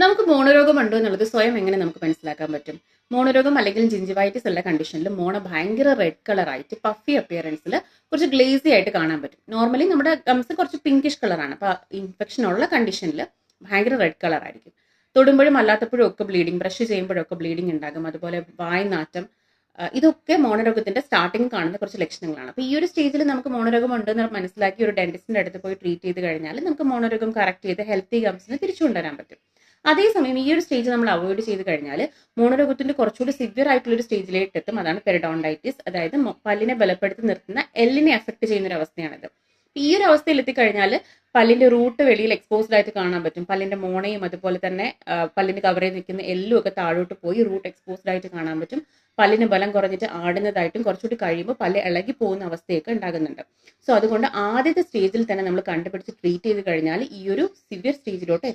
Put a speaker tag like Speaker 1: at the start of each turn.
Speaker 1: നമുക്ക് മോണരോഗം ഉണ്ടോ എന്നുള്ളത് സ്വയം എങ്ങനെ നമുക്ക് മനസ്സിലാക്കാൻ പറ്റും? മോണരോഗം അല്ലെങ്കിൽ ജിഞ്ചിവൈറ്റിസ് ഉള്ള കണ്ടീഷനിൽ മോണ ഭയങ്കര റെഡ് കളർ ആയിട്ട് പഫി അപ്പിയറൻസിൽ കുറച്ച് ഗ്ലേസി ആയിട്ട് കാണാൻ പറ്റും. നോർമലി നമ്മുടെ ഗംസ് കുറച്ച് പിങ്കിഷ് കളറാണ്. അപ്പൊ ഇൻഫെക്ഷൻ ഉള്ള കണ്ടീഷനിൽ ഭയങ്കര റെഡ് കളർ ആയിരിക്കും. തൊടുമ്പോഴും അല്ലാത്തപ്പോഴും ഒക്കെ ബ്ലീഡിങ്, ബ്രഷ് ചെയ്യുമ്പോഴൊക്കെ ബ്ലീഡിങ് ഉണ്ടാകും. അതുപോലെ വായ്നാറ്റം, ഇതൊക്കെ മോണരോഗത്തിന്റെ സ്റ്റാർട്ടിങ് കാണുന്ന കുറച്ച് ലക്ഷണങ്ങളാണ്. അപ്പൊ ഈ ഒരു സ്റ്റേജിൽ നമുക്ക് മോണരോഗം ഉണ്ടെന്ന് മനസ്സിലാക്കി ഒരു ഡെന്റിസ്റ്റിന്റെ അടുത്ത് പോയി ട്രീറ്റ് ചെയ്ത് കഴിഞ്ഞാൽ നമുക്ക് മോണരോഗം കറക്റ്റ് ചെയ്ത് ഹെൽത്തി ഗംസിന് തിരിച്ചു കൊണ്ടുവരാൻ പറ്റും. അതേസമയം ഈ ഒരു സ്റ്റേജ് നമ്മൾ അവോയ്ഡ് ചെയ്ത് കഴിഞ്ഞാൽ മോണരോഗത്തിന്റെ കുറച്ചുകൂടി സിവിയർ ആയിട്ടുള്ള ഒരു സ്റ്റേജിലേക്ക് എത്തും. അതാണ് പെരിഡോണ്ടൈറ്റിസ്. അതായത് പല്ലിനെ ബലപ്പെടുത്തി നിർത്തുന്ന എല്ലിനെ എഫക്ട് ചെയ്യുന്ന ഒരു അവസ്ഥയാണിത്. ഈ ഒരു അവസ്ഥയിൽ എത്തിക്കഴിഞ്ഞാൽ പല്ലിന്റെ റൂട്ട് വെളിയിൽ എക്സ്പോസ്ഡ് ആയിട്ട് കാണാൻ പറ്റും. പല്ലിന്റെ മോണയും അതുപോലെ തന്നെ പല്ലിന്റെ കവർ ചെയ്ത് നിൽക്കുന്ന എല്ലും ഒക്കെ താഴോട്ട് പോയി റൂട്ട് എക്സ്പോസ്ഡ് ആയിട്ട് കാണാൻ പറ്റും. പല്ലിന് ബലം കുറഞ്ഞിട്ട് ആടുന്നതായിട്ടും കുറച്ചുകൂടി കഴിയുമ്പോൾ പല്ല് ഇളകി പോകുന്ന അവസ്ഥയൊക്കെ ഉണ്ടാകുന്നുണ്ട്. സോ അതുകൊണ്ട് ആദ്യത്തെ സ്റ്റേജിൽ തന്നെ നമ്മൾ കണ്ടുപിടിച്ച് ട്രീറ്റ് ചെയ്ത് കഴിഞ്ഞാൽ ഈ ഒരു സിവിയർ സ്റ്റേജിലോട്ട്